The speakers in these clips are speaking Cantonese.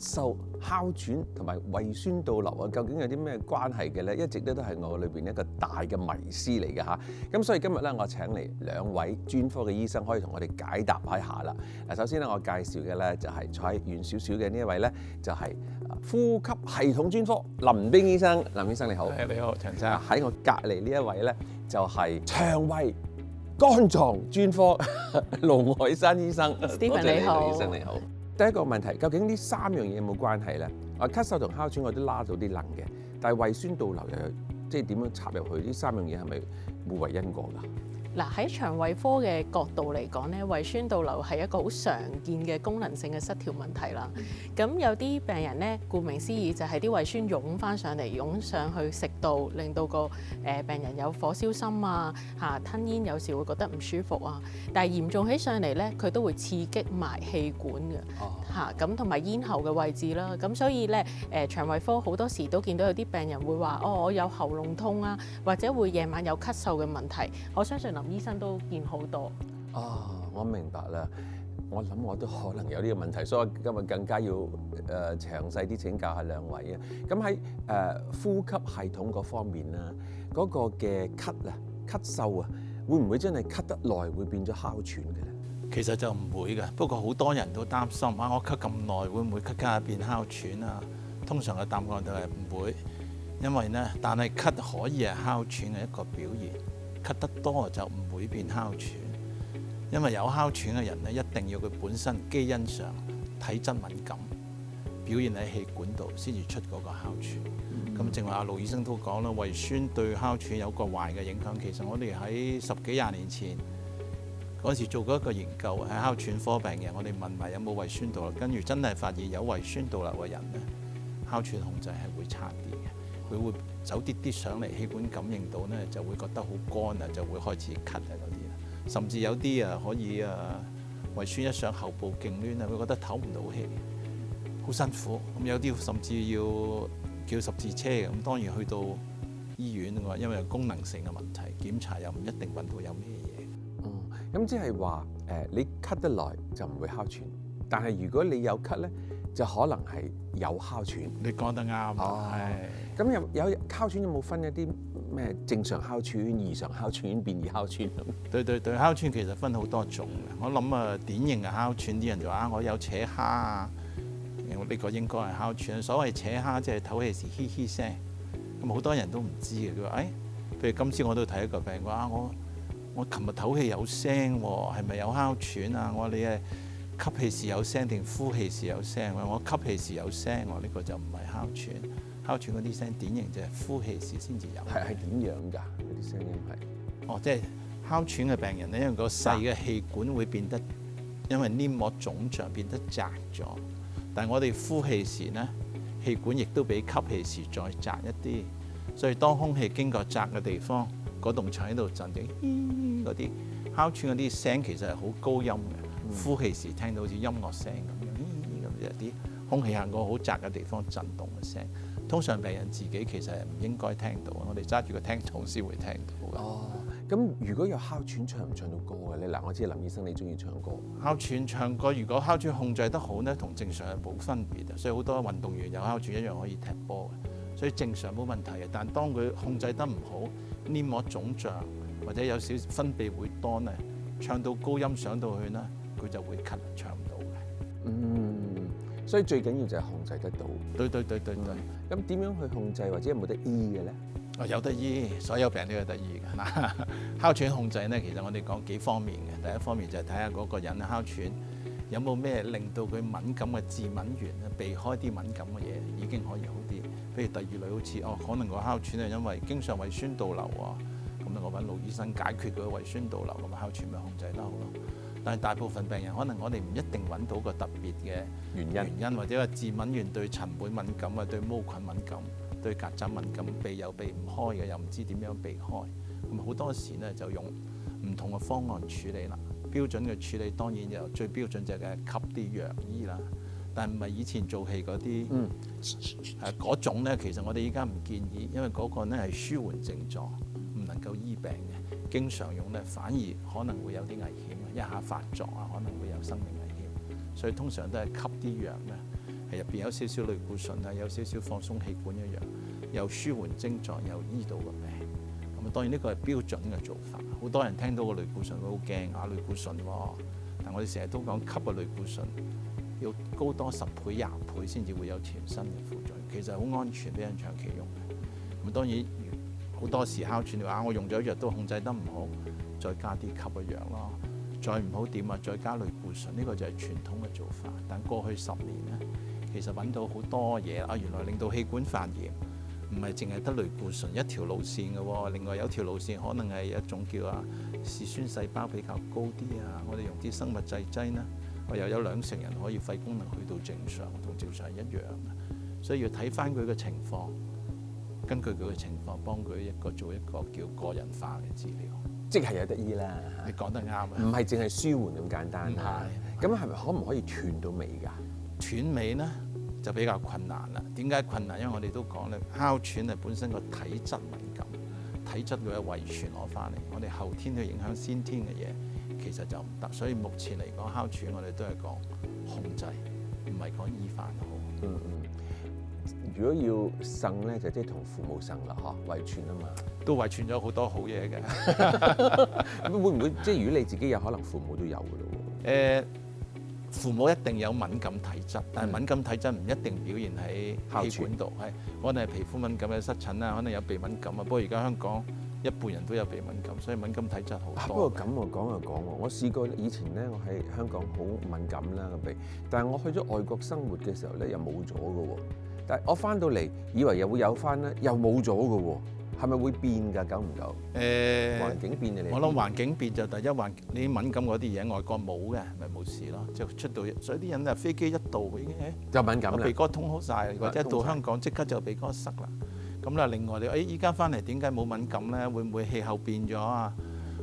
嗽、哮喘同埋胃酸倒流啊，究竟有啲咩關係嘅咧？一直都係我裏邊一個大嘅迷思嚟嘅嚇。咁所以今日咧，我請嚟兩位專科嘅醫生，可以同我哋解答一下啦。嗱，首先咧，我介紹嘅咧就係坐喺遠少少嘅呢一位咧，就係呼吸系統專科林彬醫生。林醫生你好。你好，陳生。喺我隔離呢一位咧，就係腸胃肝臟專科盧凱珊醫生。 Stephen 你好。盧醫生你好。第一個問題，究竟呢三樣嘢有冇關係咧？咳嗽同哮喘我都拉到啲能嘅，但係胃酸倒流又即係點樣插入去？呢三樣嘢係咪互為因果㗎？嗱，喺腸胃科嘅角度嚟講咧，胃酸倒流係一個好常見嘅功能性嘅失調問題啦。咁有啲病人咧，顧名思義就係啲胃酸湧翻上嚟，湧上去食道，令到個病人有火燒心啊，吞煙有時會覺得唔舒服啊。但係嚴重起上嚟咧，佢都會刺激埋氣管嘅咁同埋咽喉嘅位置啦。咁所以咧腸胃科好多時都見到有啲病人會話我有喉嚨痛啊，或者會夜晚有咳嗽嘅問題。我相信林醫生都見好多。我明白啦。我諗我都可能有呢個問題，所以今日更加要詳細啲請教下兩位啊。咁喺呼吸系統嗰方面啦，嗰個嘅咳嗽啊，會唔會真係咳得耐會變咗哮喘嘅咧？其實就唔會嘅，不過好多人都擔心我咳咁耐會唔會咳下變哮喘啊？通常嘅答案就係唔會，因為呢，但係咳可以係哮喘嘅一個表現。咳得多就唔會變哮喘，因為有哮喘嘅人咧，一定要佢本身基因上體質敏感，表現喺氣管度先至出嗰個哮喘。咁正話阿盧醫生都講啦，胃酸對哮喘有個壞嘅影響。其實我哋喺10幾20年前嗰時做過一個研究，喺哮喘科病人，我哋問埋有冇胃酸倒流，跟住真係發現有胃酸倒流嘅人咧，哮喘控制係會差啲嘅，佢會走啲啲上嚟，氣管感應到咧就會覺得好乾啊，就會開始咳啊嗰啲啦。甚至有啲可以胃酸一上喉部痙攣啊，會覺得唞唔到氣，好辛苦。咁有啲甚至要叫十字車嘅。咁當然去到醫院嘅話，因為有功能性嘅問題，檢查又唔一定揾到有咩嘢。咁即係話你咳得耐就唔會哮喘，但係如果你有咳咧，就可能係有哮喘。你講得啱。咁有哮喘有冇分一啲咩正常哮喘、異常哮喘、變異哮喘？對，哮喘其實分好多種嘅。我諗典型嘅哮喘啲人就話我有扯蝦啊，呢個應該係哮喘。所謂扯蝦即係唞氣時嘻嘻聲，咁好多人都唔知嘅。佢話譬如今次我都睇一個病人話我琴日唞氣有聲喎，係咪有哮喘啊？我話你吸氣時有聲定呼氣時有聲？我吸氣時有聲，呢個就唔係哮喘。哮喘嗰啲聲典型就係呼氣時先至有。係點樣㗎？嗰啲聲音係？即係哮喘嘅病人咧，因為個細嘅氣管會變得，因為黏膜腫脹變得窄咗。但係我哋呼氣時咧，氣管亦都比吸氣時再窄一啲，所以當空氣經過窄嘅地方，嗰棟牆喺度震嘅嗰啲哮喘嗰啲聲其實係好高音嘅。呼氣時聽到好似音樂聲咁樣，咁有啲空氣行過好窄嘅地方震動嘅聲。通常病人自己其實係唔應該聽到，我哋揸住個聽筒先會聽到嘅。咁如果有哮喘唱唔唱到歌嘅咧？嗱，我知林醫生你中意唱歌。哮喘唱歌，如果哮喘控制得好咧，同正常係冇分別嘅。所以好多運動員有哮喘一樣可以踢波嘅，所以正常冇問題嘅。但當佢控制得唔好，黏膜腫脹或者有少分泌會多咧，唱到高音上到去咧，佢就會咳，唱唔到嘅。所以最緊要就係控制得到。對。咁點樣去控制，或者有冇得醫嘅咧？有得醫，所有病都有得醫嘅。嗱，哮喘控制咧，其實我哋講幾方面嘅。第一方面就係睇下嗰個人哮喘有冇咩令到佢敏感嘅致敏源，避開啲敏感嘅嘢已經可以好啲。譬如第二類好似可能個哮喘係因為經常胃酸倒流啊，咁我揾盧醫生解決佢胃酸倒流，咁哮喘咪控制得好咯。但係大部分病人可能我哋唔一定揾到個特別嘅原因，或者話致敏源對塵蟎敏感啊，對毛菌敏感，對曱甴敏感，避又避唔開嘅，又唔知點樣避開。咁好多時咧就用唔同嘅方案處理啦。標準嘅處理當然又最標準就係吸啲藥醫啦，但唔係以前做戲嗰啲嗰種咧。其實我哋依家唔建議，因為嗰個咧係舒緩症狀，唔能夠醫病嘅。經常用咧反而可能會有啲危險，一下發作啊，可能會有生命危險。所以通常都係吸啲藥咧，係入邊有少少類固醇啊，有少少放鬆氣管一樣，又舒緩症狀，又醫到個病。咁啊，當然呢個係標準嘅做法。好多人聽到個類固醇會好驚啊，類固醇喎。但我哋成日都講吸個類固醇要高多10倍、20倍先至會有全身嘅副作用，其實好安全俾人長期用嘅。咁當然好多時哮喘你話我用咗藥都控制得唔好，再加啲吸嘅藥咯。再唔好點啊，再加類固醇，呢個就係傳統嘅做法。但過去10年咧，其實揾到好多嘢啊，原來令到氣管發炎唔係淨係得類固醇一條路線嘅喎，另外有條路線可能係一種叫嗜酸細胞比較高啲啊，我哋用啲生物製劑呢，我又有2成人可以肺功能去到正常，同正常一樣嘅，所以要睇翻佢嘅情況，根據佢嘅情況幫佢做一個叫個人化嘅治療。即係有得醫啦。你講得啱啊！唔係淨係舒緩咁簡單。唔係。咁係咪可唔可以斷到尾㗎？斷尾呢就比較困難啦。點解困難？因為我哋都講咧，哮喘係本身個體質敏感，體質佢嘅遺傳攞翻嚟，我哋後天去影響先天嘅嘢，其實就唔得。所以目前嚟講，哮喘我哋都係講控制，唔係講醫翻好。如果要生咧，就即係同父母生啦，遺傳啊嘛。都遺傳咗好多好嘢嘅。咁會唔會即係如果你自己有可能父母都有㗎咯喎？父母一定有敏感體質，但係敏感體質唔一定表現喺氣管度，係可能係皮膚敏感嘅濕疹啊，可能有鼻敏感啊。不過而家香港一半人都有鼻敏感，所以敏感體質好多。不過咁我講就講喎，我試過以前咧，我喺香港好敏感啦個鼻，但係我去咗外國生活嘅時候咧，又冇咗㗎喎。但係我翻到嚟，以為又會有翻咧，又冇咗㗎喎。係咪會變㗎？久唔久？環境變嘅你。我諗環境變就第一你敏感嗰啲嘢，外國冇嘅，咪冇事咯。即係出到，所以啲人啊飛機一到已經就敏感啦，鼻哥通好晒，或者到香港即刻就鼻哥塞啦。咁啦，另外你依家翻嚟點解冇敏感咧？會唔會氣候變咗啊？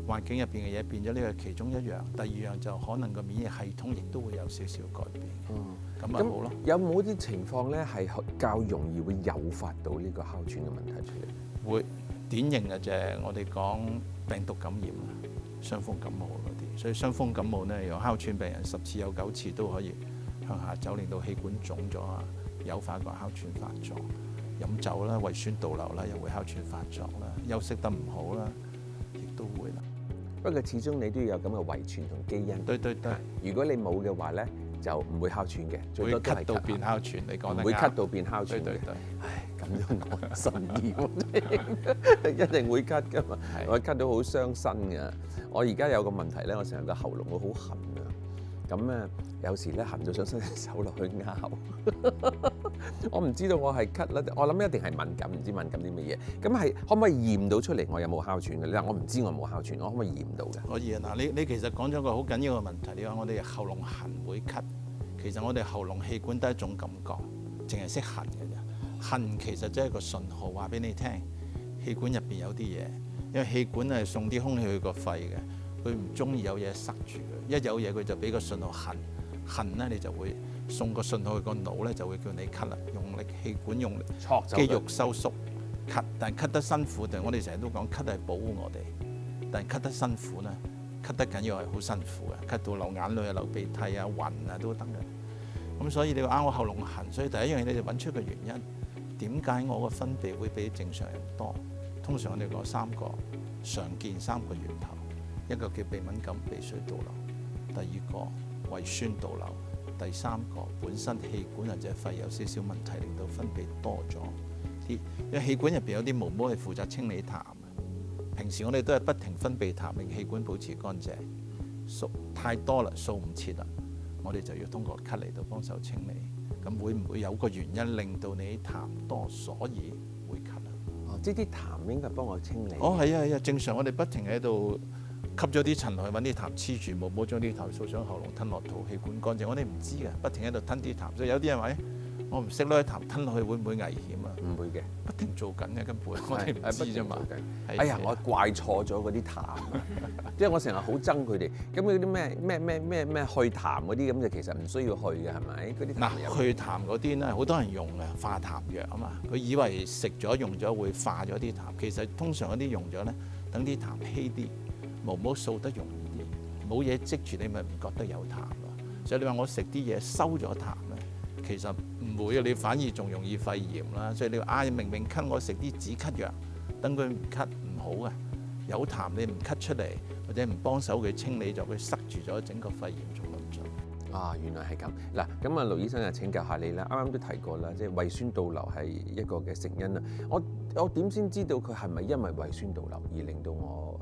環境入邊嘅嘢變咗，呢個係其中一樣。第二樣就可能個免疫系統亦都會有少少改變。咁咪好咯。有冇啲情況咧係較容易會誘發到呢個哮喘嘅問題出嚟？會典型嘅就係我哋講病毒感染啊、傷風感冒嗰啲，所以傷風感冒咧，有哮喘病人10次有9次都可以向下走，令到氣管腫咗啊，誘發個哮喘發作。飲酒啦、胃酸倒流啦，又會哮喘發作啦。休息得唔好啦，亦都會啦。不過始終你都要有咁嘅遺傳同基因。對。如果你冇嘅話咧，就唔會哮喘嘅，最多都係咳到變哮喘。你講得啱。唔會咳到變哮喘嘅。對。唉，咁樣安心啲，一定會咳㗎嘛。我咳到好傷身㗎。我而家有個問題咧，我成日個喉嚨會好痕啊。咁咧有時咧痕到想伸隻手落去拗。我唔知道我係咳啦，我諗一定係敏感，唔知敏感啲乜嘢。咁係可唔可以驗到出嚟我有冇哮喘嘅？嗱，我唔知我有冇哮喘，我可唔可以驗到嘅？可以啊！嗱，你其實講咗個好緊要嘅問題，你話我哋喉嚨痕會咳，其實我哋喉嚨氣管得一種感覺，淨係識痕嘅啫。痕其實即係一個信號，話俾你聽，氣管入邊有啲嘢，因為氣管係送啲空氣去個肺嘅，佢唔中意有嘢塞住佢，一有嘢佢就俾個信號痕咧，你就會送個信號去個腦咧，就會叫你咳啦，用力氣管用力，肌肉收縮咳，但係咳得辛苦，我哋成日都講咳係保護我哋，但係咳得辛苦咧，咳得緊要係好辛苦嘅，咳到流眼淚啊、流鼻涕啊、暈啊都得嘅。咁所以你話我喉嚨痕，所以第一樣嘢你就揾出個原因，點解我個分泌會比正常人多？通常我哋講3個常見3個源頭，一個叫鼻敏感、鼻水倒流，第2個胃酸倒流，第3個本身氣管或者肺有少少問題，令到分泌多咗啲。因為氣管入邊有啲毛毛係負責清理痰，平時我哋都係不停分泌痰，令氣管保持乾淨。太多啦，掃唔切啦，我哋就要通過咳嚟到幫手清理。咁會唔會有個原因令到你痰多，所以會咳啊？哦，即係啲痰應該幫我清理。哦，係啊，正常我哋不停喺度吸咗啲塵落去，揾啲痰黐住，冇將啲痰掃上喉嚨吞落肚，氣管乾淨。我哋唔知嘅，不停喺度吞啲痰，所以有啲人話：我唔識攞啲痰吞落去會唔會危險啊？唔會嘅，不停做緊嘅根本，我哋唔知啫嘛。哎呀，我怪錯咗嗰啲痰，即係我成日好憎佢哋。咁嗰啲咩去痰嗰啲咁就其實唔需要去嘅，係咪？嗰啲嗱，去痰嗰啲咧，好多人用嘅化痰藥啊嘛，佢以為食咗用咗會化咗啲痰，其實通常嗰啲用咗咧，等啲痰稀啲，毛毛掃得容易啲，冇嘢積住你咪唔覺得有痰咯。所以你話我食啲嘢收咗痰咧，其實唔會嘅，你反而仲容易肺炎啦。所以你話明明咳，我食啲止咳藥，等佢唔咳唔好嘅，有痰你唔咳出嚟，或者唔幫手佢清理咗，佢塞住咗整個肺炎仲嚴重。原來係咁。嗱，咁啊，盧醫生就請教下你啦。啱啱都提過啦，即係胃酸倒流係一個嘅成因啦。我點先知道佢係咪因為胃酸倒流而令到我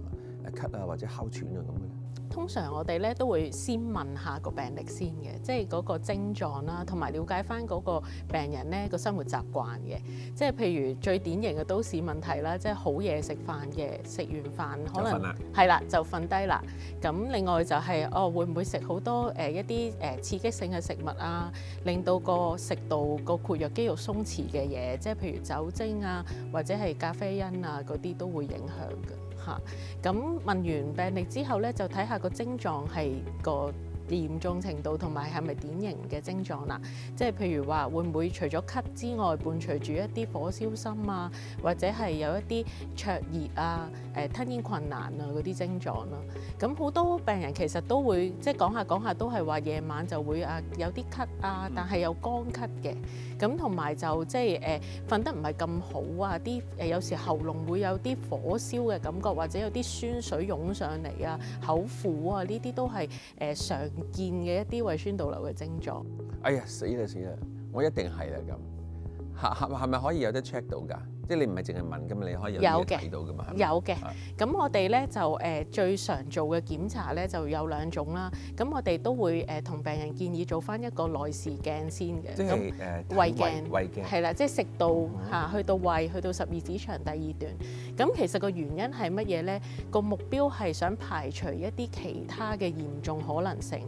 咳啊或者哮喘啊咁嘅咧？通常我哋咧都會先問下個病歷先嘅，即係嗰個症狀啦，同埋了解翻嗰個病人咧個生活習慣嘅。即係譬如最典型嘅都市問題啦，即係好夜食飯嘅，食完飯可能係啦就瞓低啦。咁另外就係會唔會食好多一啲刺激性嘅食物啊，令到個食道個括約肌肉鬆弛嘅嘢，即係譬如酒精啊或者係咖啡因啊嗰啲都會影響嘅。咁問完病歷之後咧，就睇下個症狀係個嚴重程度同埋係咪典型嘅症狀啦。即係譬如話，會唔會除咗咳之外，伴隨住一啲火燒心啊，或者係有一啲灼熱啊、吞咽困難啊嗰啲症狀啦。咁好多病人其實都會即係講下都係話夜晚就會有啲咳啊，但係有乾咳嘅。咁同埋就即係瞓得唔係咁好啊，有時喉嚨會有啲火燒嘅感覺，或者有啲酸水湧上嚟啊、口苦啊，呢啲都係常見嘅一啲胃酸倒流嘅症狀。哎呀，死啦！我一定係啦咁。係咪可以有得 check 到㗎？即係你唔係淨係問㗎嘛，你可以有嘢睇到㗎嘛？有嘅。咁我哋咧就最常做嘅檢查咧就有2種啦。咁我哋都會同病人建議做翻一個內視鏡先嘅。即係胃鏡。胃鏡。係啦，即係食道去到胃，去到十二指腸第2段。咁其實個原因係乜嘢咧？個目標係想排除一啲其他嘅嚴重可能性，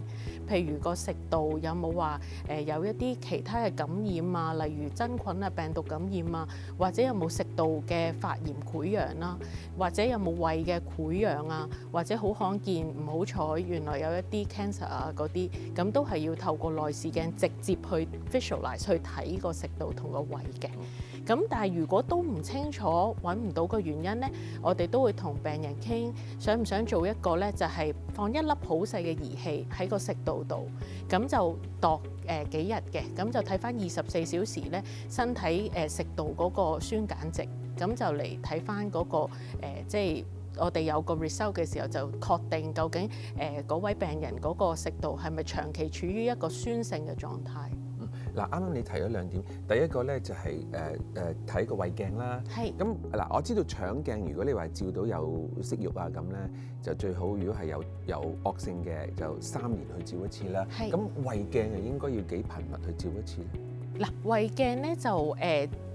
譬如個食道有冇話有一啲其他嘅感染啊，例如真菌啊、病毒感染啊，或者有冇食道嘅發炎潰瘍啦，或者有冇胃嘅潰瘍啊，或者好罕見唔好彩，原來有一啲 cancer 啊嗰啲，咁都係要透過內視鏡直接去 visualize 去睇個食道同個胃嘅。咁但係如果都唔清楚揾唔到個原因咧，我哋都會同病人傾，想唔想做一個咧，就係放一粒好細嘅儀器喺個食道度，咁就度幾日嘅，咁就睇翻24小時咧身體食道嗰個酸鹼值，咁就嚟睇翻嗰個即係我哋有個 result 嘅時候就確定究竟嗰位病人嗰個食道係咪長期處於一個酸性嘅狀態。嗱，啱啱你提咗2點，第一個咧就係睇個胃鏡啦。係。咁嗱，我知道腸鏡如果你話照到有息肉啊咁咧，就最好。如果係有惡性嘅，就3年去照一次啦。係。咁胃鏡又應該要幾頻密去照一次咧？嗱，胃鏡咧就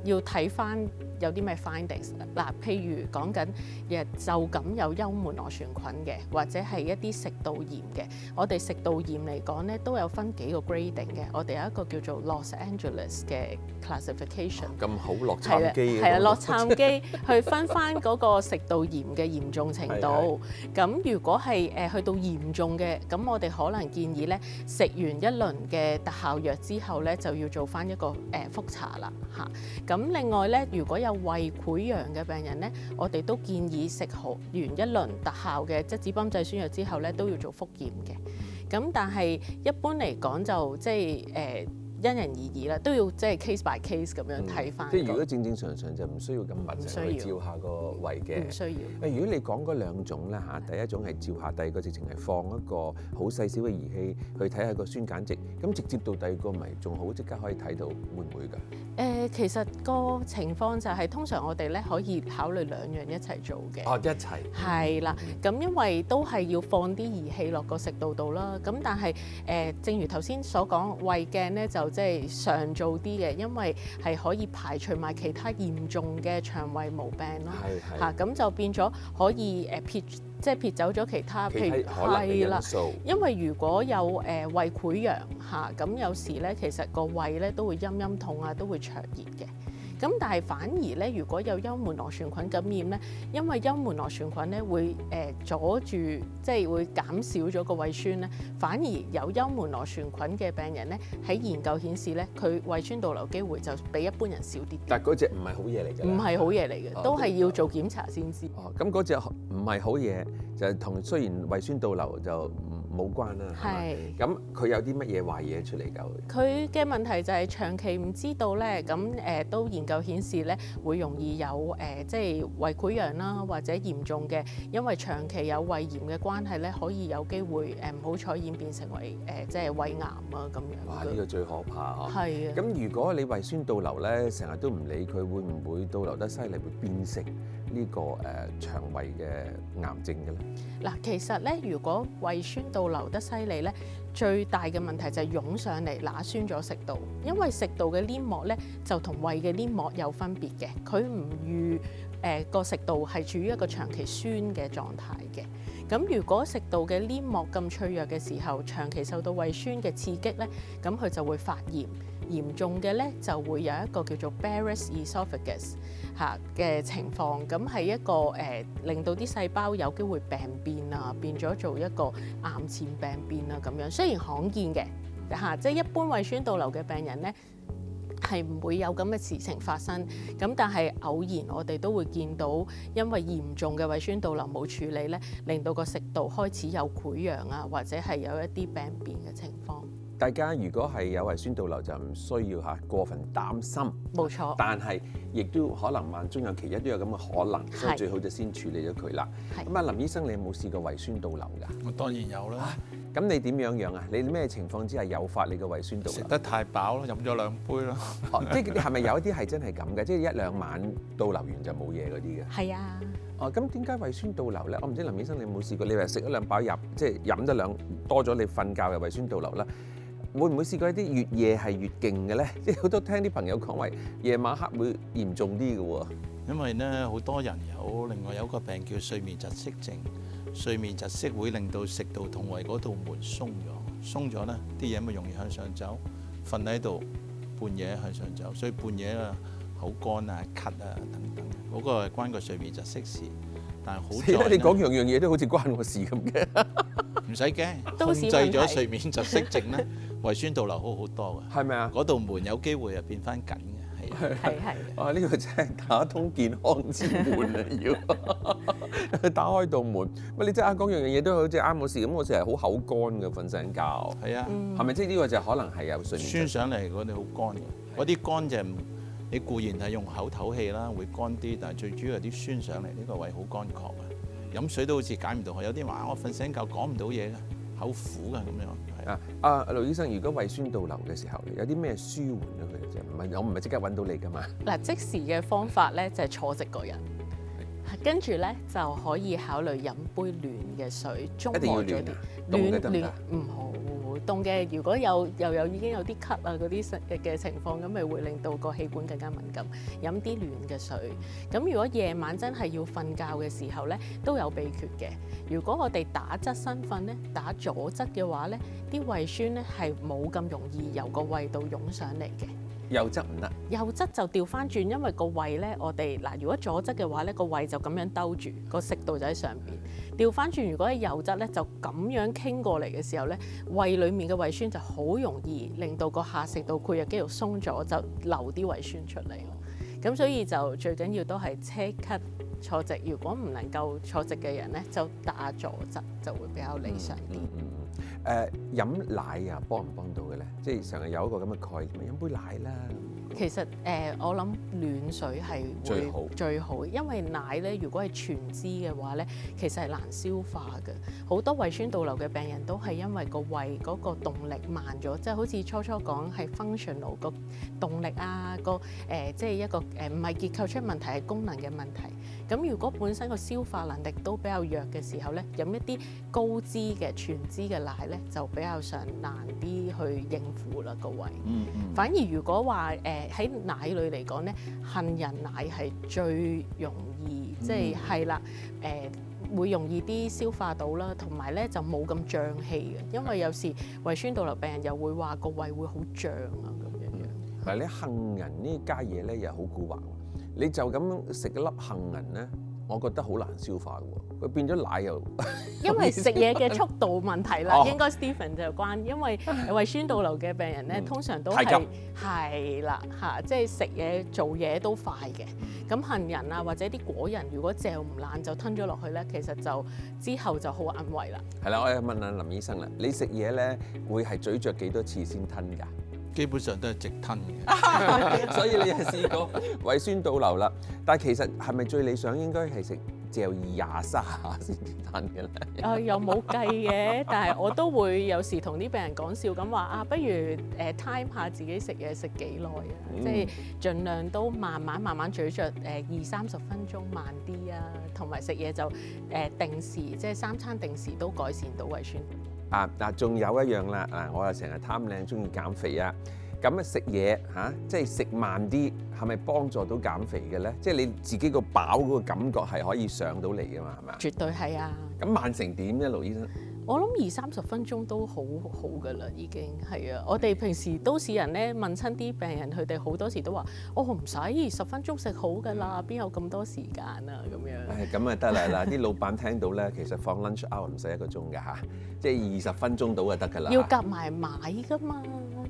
要睇翻有啲咩 findings。嗱，譬如講緊就咁有幽門螺旋菌嘅，或者係一啲食道炎嘅。我哋食道炎嚟講咧，都有分幾個 grading 嘅。我哋有一個叫做 Los Angeles 嘅 classification。咁好洛杉磯嘅。係啊，洛杉磯去分翻嗰個食道炎嘅嚴重程度。咁如果係去到嚴重嘅，咁我哋可能建議咧，食完一輪嘅特效藥之後咧，就要做翻一個覆查啦嚇。咁另外咧，如果有胃潰瘍嘅病人咧，我哋都建議食好完一輪特效嘅質子泵製酸藥之後咧，都要做復驗嘅。咁但係一般嚟講就即係因人而異啦，都要即係 case by case 咁樣睇翻。即係如果正常就唔需要咁密去照下個胃嘅。唔需要。如果你講嗰2種咧嚇，第一種係照下，第二個直情係放一個好細小嘅儀器去睇下個酸鹼值，咁直接到第二個咪仲好，即刻可以睇到，會唔會㗎？其實個情況就係通常我哋咧可以考慮2樣一齊做嘅。哦，一齊。係啦，咁因為都係要放啲儀器落個食道度啦。咁但係正如頭先所講，胃鏡咧就即係常做啲嘅，因為係可以排除埋其他嚴重嘅腸胃毛病咯。係。嚇，咁就變咗可以撇走咗其他，譬如可能嘅因素。因為如果有胃潰瘍嚇，咁有時咧其實個胃咧都會陰痛啊，都會灼熱嘅。咁但係反而咧，如果有幽門螺旋菌感染咧，因為幽門螺旋菌咧會阻住，即係會減少咗個胃酸咧，反而有幽門螺旋菌嘅病人咧，喺研究顯示咧，佢胃酸倒流機會就比一般人少啲。但係嗰隻唔係好嘢嚟㗎。唔係好嘢嚟嘅，都係要做檢查先知。咁嗰隻唔係好嘢，就係雖然胃酸倒流就冇關啦，係咪？咁佢有啲乜嘢壞嘢出嚟㗎？佢嘅問題就係長期唔知道咧，咁都研究顯示咧，會容易有即係胃潰瘍啦，或者嚴重嘅，因為長期有胃炎嘅關係咧，可以有機會唔好彩演變成為即係胃癌啊咁樣。哇！呢個最可怕啊！係啊。咁如果你胃酸倒流咧，成日都唔理佢，會唔會倒流得犀利，會變成呢個腸胃嘅癌症嘅咧？嗱，其實咧，如果胃酸倒流得犀利咧，最大嘅問題就係湧上嚟揦酸咗食道，因為食道嘅黏膜咧就同胃嘅黏膜有分別嘅，佢唔預個食道係處於一個長期酸嘅狀態嘅。咁如果食道嘅黏膜咁脆弱嘅時候，長期受到胃酸嘅刺激咧，咁佢就會發炎。嚴重嘅咧就會有一個叫做 Barrett's esophagus 嘅情況，咁係一個令到啲細胞有機會病變啊，變咗做一個癌前病變啊咁樣。雖然罕見嘅即係一般胃酸倒流嘅病人咧係唔會有咁嘅事情發生，咁但係偶然我哋都會見到，因為嚴重嘅胃酸倒流冇處理咧，令到個食道開始有潰瘍啊，或者係有一啲病變嘅情況。大家如果係有胃酸倒流就唔需要過分擔心，冇錯。但係亦都可能萬中有其一都有咁嘅可能，所以最好就先處理咗佢啦。咁啊，林醫生，你有冇試過胃酸倒流㗎？我當然有啦。咁你點樣啊？你咩情況之下誘發你嘅胃酸倒流？食得太飽咯，飲咗2杯咯。即係係咪有一啲係真係咁嘅？即係1-2晚倒流完就冇嘢嗰啲嘅？係啊。咁點解胃酸倒流咧？我唔知林醫生你有冇試過？你話食咗2飽入，即係飲得多咗，你瞓覺嘅胃酸倒流啦。會唔會試過一啲越夜係越勁嘅咧？即係好多聽啲朋友講話夜晚黑會嚴重啲嘅喎。因為咧好多人另外有個病叫睡眠窒息症，睡眠窒息會令到食道同胃嗰道門鬆咗咧啲嘢咪容易向上走，瞓喺度半夜向上走，所以半夜啊口乾啊咳啊等等，嗰個係關個睡眠窒息事。但係好在你講樣嘢都好似關我事咁嘅。唔使驚，控制咗睡眠窒息症咧，胃酸倒流好多嘅。係咪啊？嗰道門有機會變翻緊嘅，係。呢個真係打通健康之門啊！要打開道門。喂，你真係講樣嘢都好似啱我事咁，我成日好口乾嘅瞓醒覺。係啊。係咪即係呢個就可能係有睡眠酸上嚟嗰啲好乾嘅，嗰啲乾就你固然係用口唞氣啦，會乾啲，但係最主要係啲酸上嚟，呢個胃好乾涸啊！飲水都好似解唔到，有啲話我瞓醒覺講唔到嘢嘅，口苦嘅咁樣。盧醫生，如果胃酸倒流嘅時候，有啲咩舒緩咗佢嘅啫？我唔係即刻揾到你㗎嘛。嗱，即時嘅方法咧就係坐直個人，跟住咧就可以考慮飲杯暖嘅水，中和咗啲暖唔好。凍嘅，如果又有已經有啲咳啊嗰啲嘅情況，咁咪會令到個氣管更加敏感。飲啲暖嘅水。咁如果夜晚真係要瞓覺嘅時候咧，都有秘訣嘅。如果我哋打側身瞓咧，打左側嘅話咧，啲胃酸咧係冇咁容易由個胃度湧上嚟嘅。右側唔得，右側就調翻轉，因為個胃咧，我哋如果左側嘅話咧，個胃就咁樣兜住，個食道就喺上邊。調翻轉，如果喺右側咧，就咁樣傾過嚟嘅時候咧，胃裡面嘅胃酸就好容易令到個下食道括約肌肉鬆咗，就流啲胃酸出嚟。咁所以就最緊要都係即刻坐直。如果唔能夠坐直嘅人咧，就打左側就會比較理想啲。飲奶啊，幫唔幫到嘅咧？即係成日有一個咁嘅概念，飲杯奶啦。其實我諗暖水係最好，因為奶咧，如果係全脂嘅話咧，其實係難消化嘅。好多胃酸倒流嘅病人都係因為個胃嗰個動力慢咗，即係好似初講係 functional 個動力啊，即係一個唔係結構出問題，係功能嘅問題。咁如果本身個消化能力都比較弱嘅時候咧，飲一啲高脂嘅全脂嘅奶咧，就比較上難啲去應付啦個胃。反而如果話喺奶類嚟講咧，杏仁奶係最容易，即係啦，會容易啲消化到啦，同埋咧就冇咁脹氣嘅，因為有時胃酸倒流病人又會話個胃會好脹啊咁樣。嗱，你杏仁呢家嘢咧又好蠱惑，你就咁食一粒杏仁咧，我覺得好難消化嘅喎，佢變咗奶又因為食嘢嘅速度問題啦，哦應該 Stephen 就關，因為胃酸倒流嘅病人咧，通常都太係急係啦嚇，即係食嘢做嘢都快嘅。咁杏仁啊或者啲果仁，如果嚼唔爛就吞咗落去咧，其實就之後就好哽胃啦。係啦。我又問下林醫生啦，你食嘢咧會係咀嚼幾多次先吞㗎？基本上都係直吞嘅。所以你又試過胃酸倒流啦。但係其實係咪最理想應該係食嚼23下先至吞嘅咧？又冇計嘅，但係我都會有時同啲病人講笑咁話啊，不如time 下自己食嘢食幾耐啊，即係盡量都慢慢咀嚼20-30分鐘慢啲啊，同埋食嘢就定時，即係3餐定時都改善到胃酸。嗱，仲有一樣啦，我又成日貪靚，中意減肥啊。咁啊食嘢嚇，即係食慢啲，係咪幫助到減肥嘅咧？即係你自己個飽嗰個感覺係可以上到嚟嘅嘛，係咪啊？絕對係啊！咁慢成點咧，盧醫生？我諗20-30分鐘都好好㗎啦，已經係啊！我哋平時都市人咧問親啲病人，佢哋好多時都話：我唔使10分鐘食好㗎啦，邊有咁多時間啊？咁樣。咁啊得啦，嗱啲老闆聽到咧，其實放 lunch hour 唔使1個鐘㗎嚇，即係20分鐘到就得㗎啦。要夾埋買㗎嘛，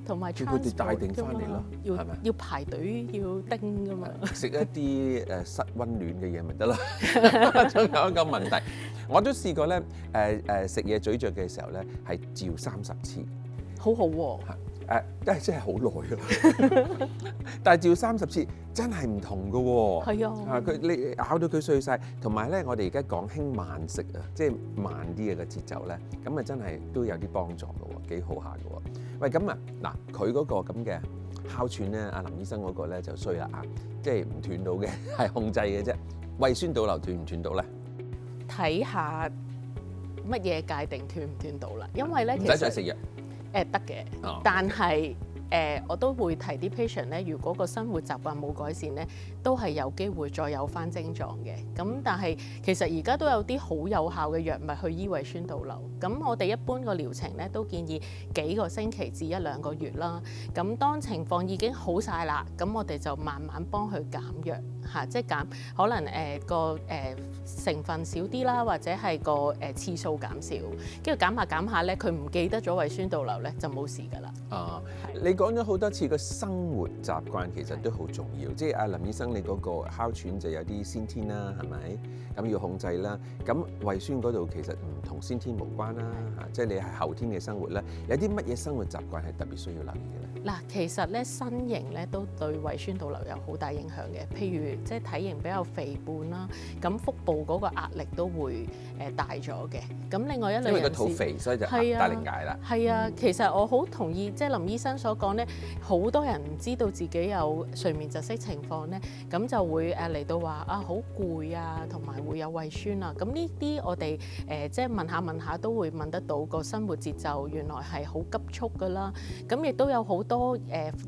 同埋叫佢哋帶定返嚟咯，要係咪要排隊要叮㗎嘛。食一啲室溫暖嘅嘢咪得咯。仲有一個問題，我都試過咧，食嘢咀嚼嘅時候咧係嚼30次，好好喎。真係好耐㗎。但係嚼30次真係唔同㗎喎。係啊。佢你咬到佢碎晒，同埋咧我哋而家講輕慢食啊，即係慢啲嘅個節奏咧，咁啊真係都有啲幫助㗎喎，幾好下㗎喎。喂，咁啊嗱，佢嗰個咁嘅哮喘咧，阿林醫生嗰個咧就衰啦啊，即係唔斷到嘅，係控制嘅啫。胃酸倒流斷唔斷到咧？睇下乜嘢界定斷唔斷到啦，因為咧唔其實使再食藥。得嘅，哦但係我都會提啲 patient 咧，如果個生活習慣冇改善咧，都係有機會再有翻症狀嘅。咁但係其實而家都有啲好有效嘅藥物去醫胃酸倒流。咁我哋一般個療程咧都建議幾個星期至1-2個月啦。咁當情況已經好晒啦，咁我哋就慢慢幫佢減藥嚇，即係減可能個成分少啲啦，或者係個次數減少，跟住減下咧，佢唔記得咗胃酸倒流咧就冇事㗎啦。你講咗好多次個生活習慣其實都好重要，即係阿林醫生你嗰個哮喘就有啲先天啦，係咪？咁要控制啦。咁胃酸嗰度其實唔同先天無關啦，即係你係後天嘅生活咧，有啲乜嘢生活習慣係特別需要留意嘅咧？嗱，其實咧身形咧都對胃酸倒流有好大影響嘅，譬如即係體型比較肥胖啦，咁腹部嗰個壓力都會大咗嘅。咁另外一類人士因為個肚肥，所以就大力捱啦。係啊，其實我好同意，即係林醫生所講咧，好多人唔知道自己有睡眠窒息情況咧，咁就會嚟到話啊好攰啊，同埋會有胃酸啊。咁呢啲我哋即係問下都會問得到個生活節奏原來係好急促㗎啦。咁亦都有好多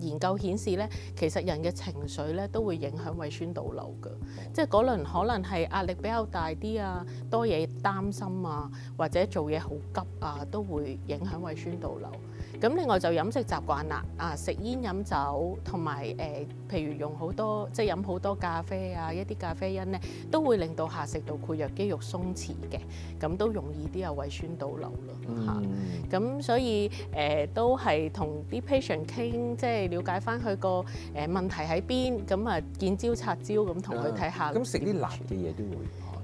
研究顯示咧，其實人嘅情緒咧都會影響胃酸倒流㗎。即係嗰輪可能係壓力比較大啲啊，多嘢擔心啊，或者做嘢好急啊，都會影響胃酸倒流。咁另外就飲食習慣啦，食煙飲酒同埋譬如用好多即係飲好多咖啡啊，一啲咖啡因咧都會令到下食道括約肌肉鬆弛嘅，咁都容易啲有胃酸倒流咯嚇。咁所以都係同啲 patient 傾，即係了解翻佢個問題喺邊，咁啊見招拆招咁同佢睇下。咁食啲辣嘅嘢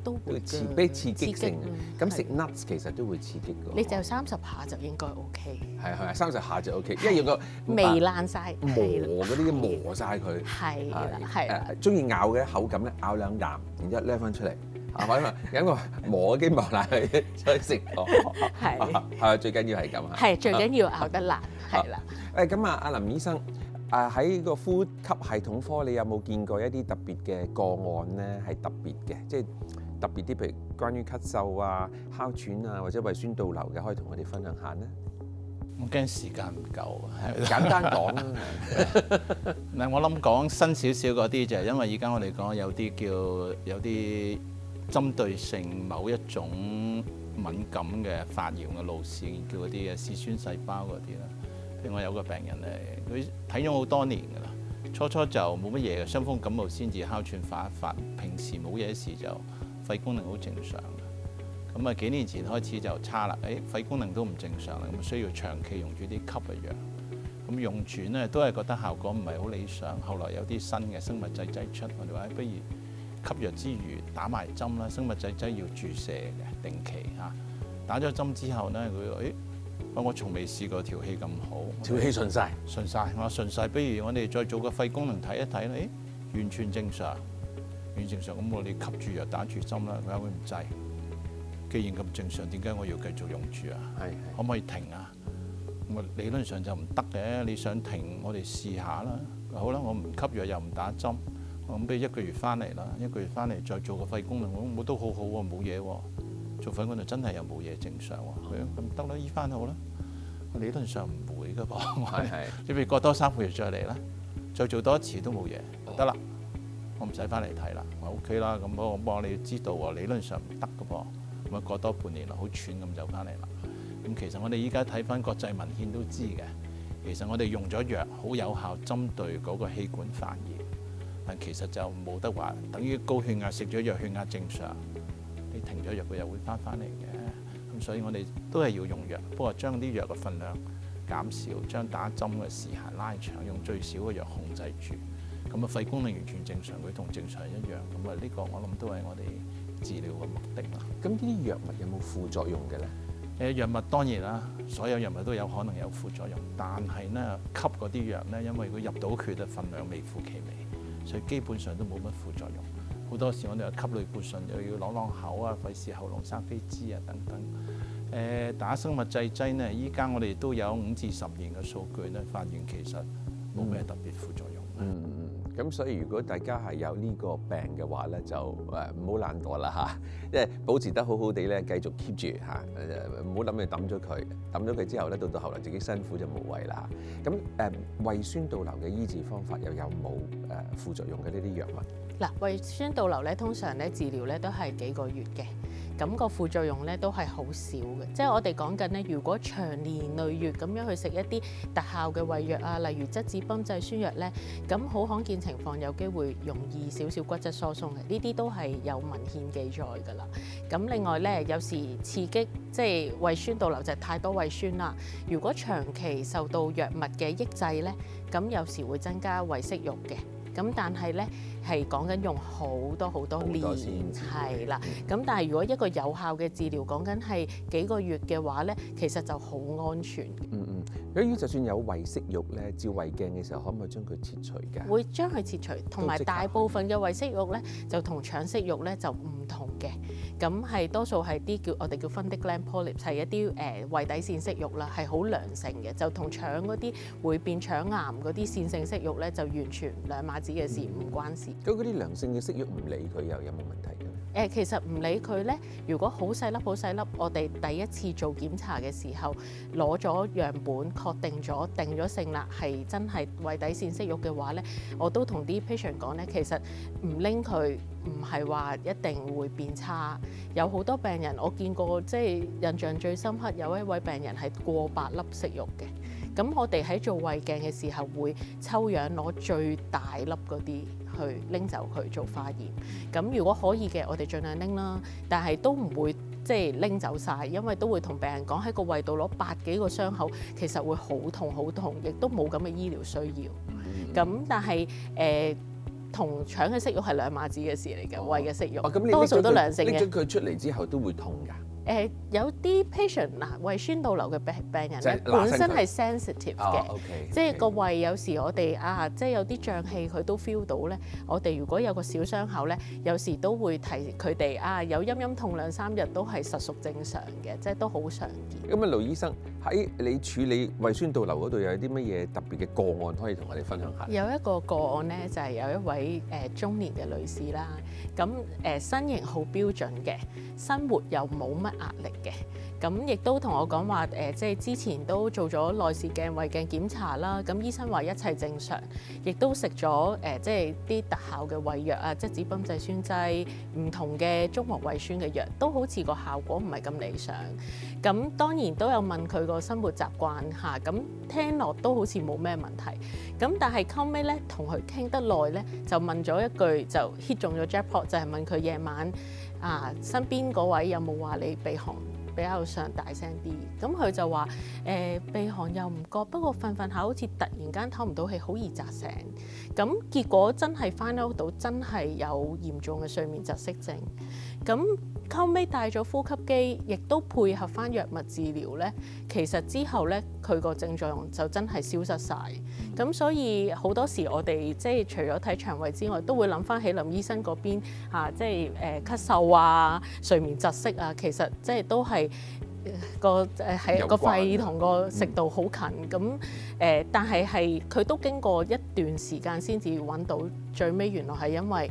都會俾刺激性嘅。咁食 nuts 其實都會刺激㗎。你就30下就應該 OK。係30下就 OK，因為要個未爛晒，磨嗰啲磨晒佢。係啦。中意咬嘅口感咧，咬2啖，然之後拎翻出嚟，係咪？有個磨嘅機磨爛佢再食過。係最緊要係咁啊。係最緊要咬得爛，係啦。咁啊，阿林醫生。喺個呼吸系統科，你有冇見過一啲特別嘅個案咧？係特別嘅，即係特別啲，譬如關於咳嗽啊、哮喘啊，或者胃酸倒流嘅，可以同我哋分享下咧。我驚時間唔夠，簡單講啦。嗱，我諗講新少少嗰啲就係因為而家我哋講有啲針對性某一種敏感嘅發炎嘅路線，叫嗰啲嗜酸細胞嗰啲啦。譬如我有個病人咧，佢睇咗好多年㗎啦，初就冇乜嘢嘅，傷風感冒先至哮喘發一發，平時冇嘢事就肺功能好正常嘅。咁啊幾年前開始就差啦，肺功能都唔正常啦，咁需要長期用住啲吸嘅藥。咁用住咧都係覺得效果唔係好理想。後來有啲新嘅生物製劑出，我哋話不如吸藥之餘打埋針啦。生物製劑要注射嘅，定期嚇。打咗針之後咧，佢我從未試過條氣咁好，條氣順晒，順晒，我話順晒。不如我哋再做個肺功能睇一睇咧，完全正常，完全正常。咁我哋吸住藥打住針啦，佢話會唔制。既然咁正常，點解我要繼續用住啊？係可唔可以停啊？咁理論上就唔得嘅。你想停，我哋試下啦。好啦，我唔吸藥又唔打針，咁不如1個月翻嚟啦。1個月翻嚟再做個肺功能，我都好好喎，冇嘢喎。做肺功能真係又冇嘢正常喎。咁得啦，醫翻好啦。理論上唔會噶噃。你譬如過多3個月再嚟啦，再做多一次都冇嘢，得啦，我唔使翻嚟睇啦，我 OK 啦。咁我幫你知道喎，理論上唔得噶噃。咁啊過多半年啦，好喘咁就翻嚟啦。咁其實我哋依家睇翻國際文獻都知嘅，其實我哋用咗藥好有效針對嗰個氣管發炎，但其實就冇得話等於高血壓食咗藥血壓正常，你停咗藥佢又會翻嚟嘅。咁所以我哋都係要用藥，不過將啲藥嘅分量減少，將打針嘅時限拉長，用最少嘅藥控制住。咁啊肺功能完全正常，佢同正常一樣。咁啊呢個我諗都係我哋治療嘅目的啦。咁呢啲藥物有冇副作用嘅咧？藥物當然啦，所有藥物都有可能有副作用，但係咧吸嗰啲藥咧，因為佢入到血嘅份量微乎其微，所以基本上都冇乜副作用。好多時我哋話吸類固醇又要啷口啊，費事喉嚨生飛滋啊等等。打生物製劑呢，依家我哋都有5至10年嘅數據咧，發現其實冇咩特別副作用。咁所以如果大家係有呢個病嘅話咧，就唔好懶惰啦嚇，即係保持得好好地咧，繼續 keep 住嚇，唔好諗住抌咗佢，抌咗佢之後咧，到後來自己辛苦就無謂啦。咁胃酸倒流嘅醫治方法又有冇副作用嘅呢啲藥物？嗱，胃酸倒流咧，通常咧治療咧都係幾個月嘅。咁個副作用咧都係好少嘅，即係我哋講緊咧，如果長年累月咁樣去食一啲特效嘅胃藥啊，例如質子泵製酸藥咧，咁好罕見情況有機會容易少少骨質疏鬆嘅，呢啲都係有文獻記載㗎啦。咁另外咧，有時刺激即係胃酸倒流就係太多胃酸啦。如果長期受到藥物嘅抑制咧，咁有時會增加胃息肉嘅。咁但係咧係講緊用好多年，係啦。咁但係如果一個有效嘅治療，講緊係幾個月嘅話咧，其實就好安全。由於就算有胃息肉咧，照胃鏡嘅時候，可唔可以將佢切除㗎？會將佢切除，同埋大部分嘅胃息肉咧，就同腸息肉咧就唔同嘅。咁係多數係啲我哋叫 fundus gland polyps， 係一啲胃底腺息肉啦，係好良性嘅，就同腸嗰啲會變腸癌嗰啲腺性息肉咧，就完全兩碼子嘅事，唔關事。咁嗰啲良性嘅息肉唔理佢又有冇問題嘅咧？其實唔理佢咧，如果好細粒，我哋第一次做檢查嘅時候攞咗樣本，確定咗性啦，係真係胃底腺息肉嘅話咧，我都同啲 patient 講咧，其實唔拎佢唔係話一定會變差。有好多病人我見過，即係印象最深刻有一位病人係過百粒息肉嘅。咁我哋喺做胃鏡嘅時候會抽樣攞最大粒嗰啲去拎走佢做化驗。咁如果可以嘅，我哋盡量拎啦，但係都唔會即係拎走晒，因為都會同病人講喺個胃度攞百幾個傷口，其實會好痛，亦都冇咁嘅醫療需要。咁但係同腸嘅息肉係兩碼子嘅事嚟嘅，胃嘅息肉多數都良性嘅。拎咗佢出嚟之後都會痛㗎。有啲 patient 胃酸倒流嘅病人咧，本身係 sensitive 嘅，即係個胃有時我哋即係有啲脹氣佢都 feel 到咧。我哋如果有個小傷口咧，有時都會提佢哋有陰痛2-3日都係實屬正常嘅，即係都好常見。咁盧醫生喺你處理胃酸倒流嗰度有啲乜嘢特別嘅個案可以同我哋分享下？有一個個案咧，就係有一位中年嘅女士啦，咁身形好標準嘅，生活又冇乜壓力嘅，咁亦都同我講話即係之前都做咗內視鏡、胃鏡檢查啦，咁醫生話一切正常，亦都食咗即係啲特效嘅胃藥啊，質子泵製酸劑，唔同嘅中和胃酸嘅藥，都好似個效果唔係咁理想。咁當然都有問佢個生活習慣嚇，咁聽落都好似冇咩問題。咁但係後尾咧同佢傾得耐咧，就問咗一句就 hit 中咗 jackpot，就係問佢夜晚身邊嗰位有冇話你鼻鼾比較上大聲啲？咁佢就話鼻鼾又唔覺，不過瞓瞓下好似突然間唞唔到氣，好易扎醒。咁結果真係 find out 到真係有嚴重嘅睡眠窒息症。咁後尾戴咗呼吸機，亦都配合翻藥物治療咧，其實之後咧佢個症狀就真係消失晒。咁所以好多時我哋即係除咗睇腸胃之外，都會諗翻起林醫生嗰邊即係咳嗽啊、睡眠窒息啊，其實即係都係係個肺同個食道好近咁但係佢都經過一段時間先至揾到，最尾原來係因為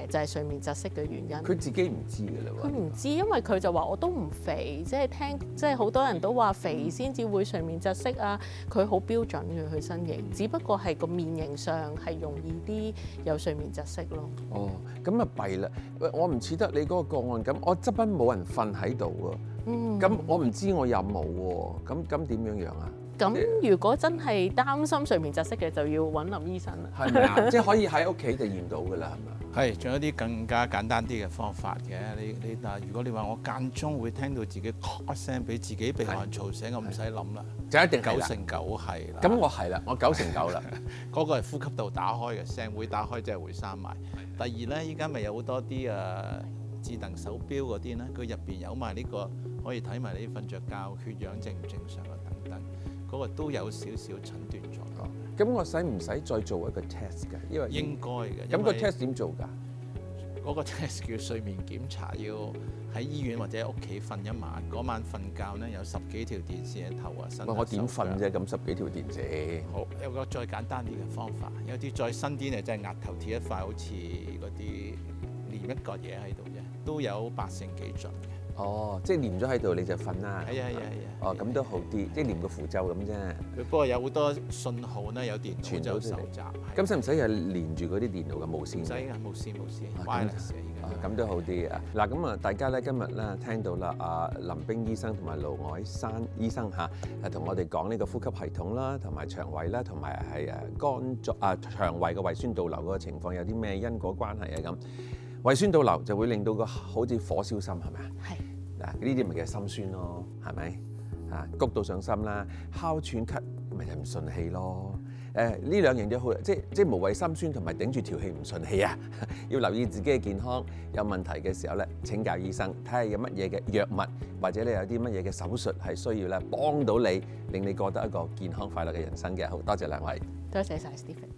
就係睡眠窒息嘅原因。佢自己唔知㗎啦喎。佢唔知，因為佢就話我都唔肥，即係好多人都話肥先至會睡眠窒息啊。佢好標準嘅佢身形，只不過係個面型上係容易啲有睡眠窒息咯。哦，咁啊弊啦！喂，我唔似得你嗰個個案咁，我側邊冇人瞓喺度喎。咁我唔知我有冇喎。咁點樣樣啊？咁如果真係擔心睡眠窒息嘅，就要揾林醫生啦。係咪啊？即係可以喺屋企就驗到㗎啦，係咪？係，仲有啲更加簡單啲嘅方法嘅。你嗱，如果你話我間中會聽到自己咔聲，俾自己鼻鼾嘈醒，我唔使諗啦，就一定係啦。 9成9係啦。咁我係啦，我9成9啦。嗰個係呼吸道打開嘅聲，會打開即係會閂埋。第二咧，依家咪有好多啲智能手錶嗰啲咧，佢入邊有埋呢個可以睇埋你瞓着覺血氧正唔正常啊等等，嗰個都有少少診斷作用。咁我使唔使再做一個 test 㗎？因為應該嘅。咁個 test 點做㗎？嗰個 test 叫睡眠檢查，要喺醫院或者喺屋企瞓一晚。嗰晚瞓覺咧有10幾條電線喺頭啊身。我點瞓啫？咁10幾條電線。好，有個再簡單啲嘅方法，有啲再新啲咧，即係額頭貼一塊好似嗰啲黏一個嘢喺度啫，都有8成幾準嘅。哦，即係黏咗喺度你就瞓啦。係啊。哦，咁都好啲，即係黏個符咒咁啫。佢不過有好多信號咧，有電腦就收集。咁使唔使係連住嗰啲電腦嘅無線？唔使㗎，無線 wireless 咁都好啲啊！嗱，咁啊，大家咧今日咧聽到啦，阿林冰醫生同埋盧凱珊醫生嚇，同我哋講呢個呼吸系統啦，同埋腸胃啦，同埋係肝臟腸胃嘅胃酸倒流嗰個情況有啲咩因果關係啊咁？胃酸倒流就會令到個好似火燒心係咪啊？係嗱，呢啲咪叫心酸咯，係咪啊？谷到上心啦，哮喘咳咪就唔順氣咯。呢兩樣嘢好，即無謂心酸同埋頂住條氣唔順氣啊！要留意自己嘅健康，有問題嘅時候咧請教醫生，睇下有乜嘢嘅藥物或者你有啲乜嘢嘅手術係需要咧幫到你，令你過得一個健康快樂嘅人生嘅。好多謝兩位，多謝晒 Stephen。